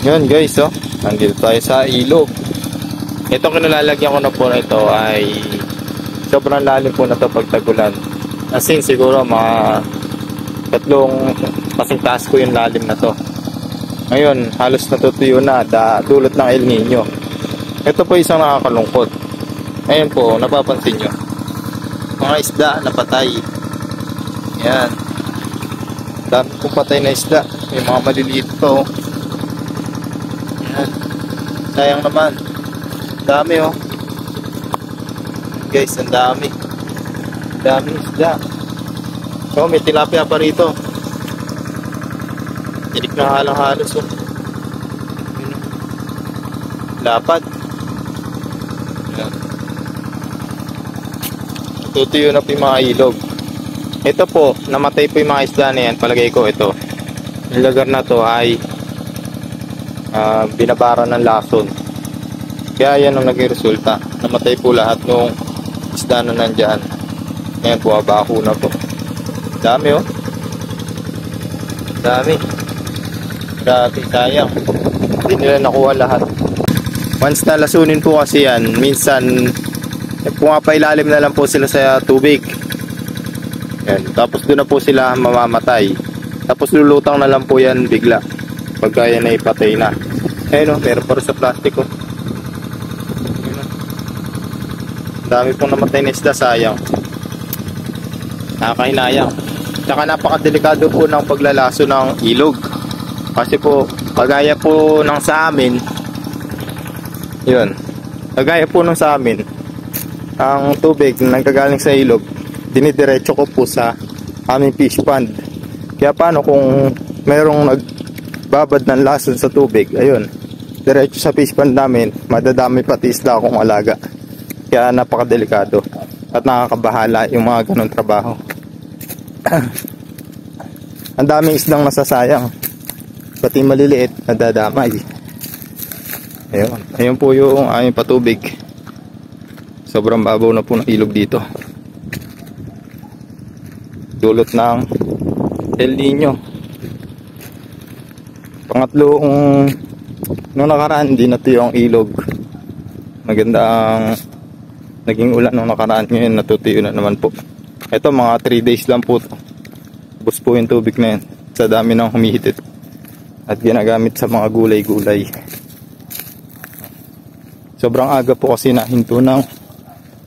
Yun guys, oh, nandito tayo sa ilog. Itong kinalalagyan ko na po na ito ay sobrang lalim po na ito pag tagulan. As in, siguro mga 3 kasing taas ko yung lalim na to. Ngayon, halos natutuyo na dulot ng El Nino. Ito po isang nakakalungkot. Ngayon po, napapansin nyo, mga isda na patay. Yan. Dami pong patay na isda. May mga maliliit po. Yan. Sayang naman. Dami oh. Guys, ang dami. Dami isda. So, may tilapia pa rito. Tinik na halos oh. Lapad. Yan. Natutuyo na po yung mga ilog. Ito po, namatay po yung mga isda na yan. Palagay ko ito. Yung lugar na to ay binabara ng lason. Kaya yan ang naging resulta. Namatay po lahat ng isda na nandyan. Ngayon po, abako na po. Dami oh. Dami. Grabe, sayang. Hindi nila nakuha lahat. Once na lasunin po kasi yan, minsan pumapailalim na lang po sila sa tubig. Yan. Tapos doon na po sila mamamatay. Tapos lulutang na lang po yan bigla pagka yan ay patay na. Ayun o, meron pa rin sa plastic o. Dami pong namatay na isda, sayang. Nakakahinayang. Tsaka napakadelikado po ng paglalaso ng ilog. Kasi po, kagaya po ng sa amin, yun, kagaya po ng sa amin, ang tubig na nagkagaling sa ilog, dinidiretso ko po sa aming fish pond. Kaya paano kung merong nagbabad ng lason sa tubig, ayun, diretso sa fish pond namin, madadami pati isda akong alaga. Kaya napakadelikado at nakakabahala yung mga ganong trabaho. Ang daming isdang nasasayang, pati maliliit nadadamay. Ayun, ayun po yung aming patubig. Sobrang babaw na po ng ilog dito, dulot ng El Nino. Pangatlong nung nakaraan, hindi natuyo ang ilog. Maganda ang naging ulan nung nakaraan. Ngayon natutuyo na naman po. Ito mga 3 days lang po. Bus po yung tubig na yan sa dami ng humihitit at ginagamit sa mga gulay-gulay. Sobrang aga po kasi nahinto ng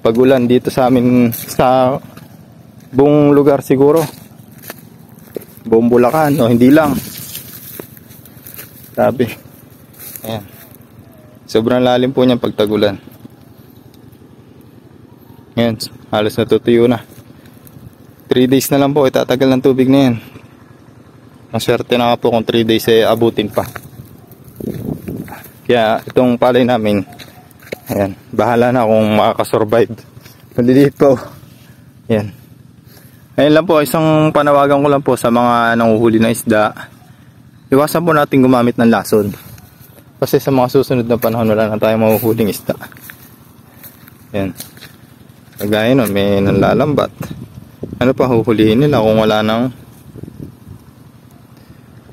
pagulan dito sa amin, sa buong lugar siguro, buong Bulacan o hindi lang. Sabi, ayan, sobrang lalim po niyang pagtagulan. Ngayon halos natutuyo na. 3 days na lang po itatagal ng tubig na yan. Maswerte na nga po kung 3 days ay abutin pa. Kaya itong palay namin, ayan, bahala na kung makakasurvive. Maliliit po. Ayan. Ayun lang po, isang panawagan ko lang po sa mga nanguhuli ng isda. Iwasan po natin gumamit ng lason. Kasi sa mga susunod na panahon wala na tayong mahuhuling isda. Ayan. Kagaya nun, may nanlalambat. Ano pa huhulihin nila kung wala nang,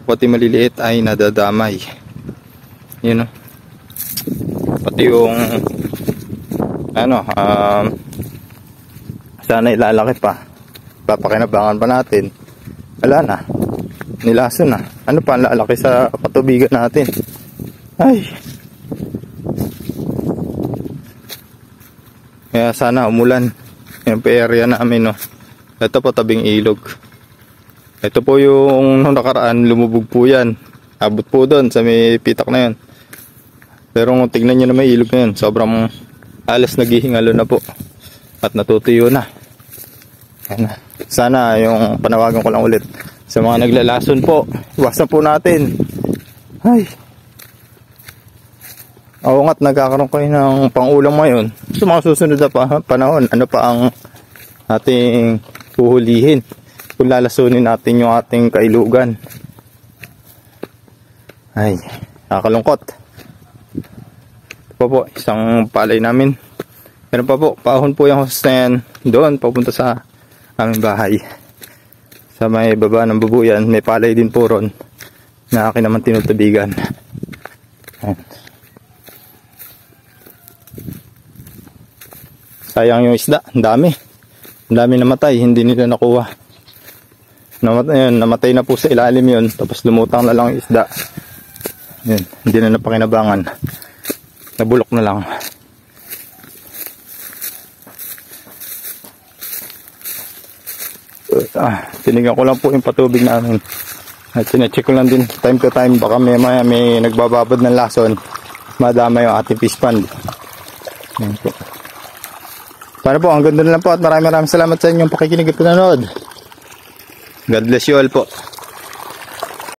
pati maliliit ay nadadamay. Yun o. Pati yung ano, sana ilalaki pa, papakinabangan pa natin, wala na, nilason na. Ano pa ang lalaki sa patubigan natin? Ay, kaya sana umulan yung area namin, no. Ito po tabing ilog. Ito po yung nung nakaraan, lumubog po yan, abot po doon sa may pitak na yan. Pero kung tignan nyo na may ilog na yan, sobrang alas naghihingalo na po at natutuyo na. Yan na. Sana yung panawagan ko lang ulit sa mga naglalason po, iwasan po natin. Ay, oo nga't nagkakaroon kayo ng pangulam ngayon. Sa mga susunod na panahon, ano pa ang ating huhulihin kung lalasunin natin yung ating kailugan? Ay, nakakalungkot. Ito pa po, isang palay namin. Meron pa po, paahon po yung hose na yan doon, papunta sa aming bahay. Sa may baba ng bubuyan, may palay din po ron na akin naman tinutubigan. Ayan. Sayang yung isda, ang dami. Ang dami namatay, hindi nila nakuha. Namatay na po sa ilalim yun, tapos lumutang na lang yung isda. Yun, hindi na napakinabangan. Nabulok na lang. Tinigan ko lang po yung patubig namin. At sinecheck ko lang din time to time, baka may nagbababad ng lason, madama yung ating fish pond. Yan po. Para po, ang ganda na lang po at maraming salamat sa inyong pakikinig at pinanood. God bless you all po.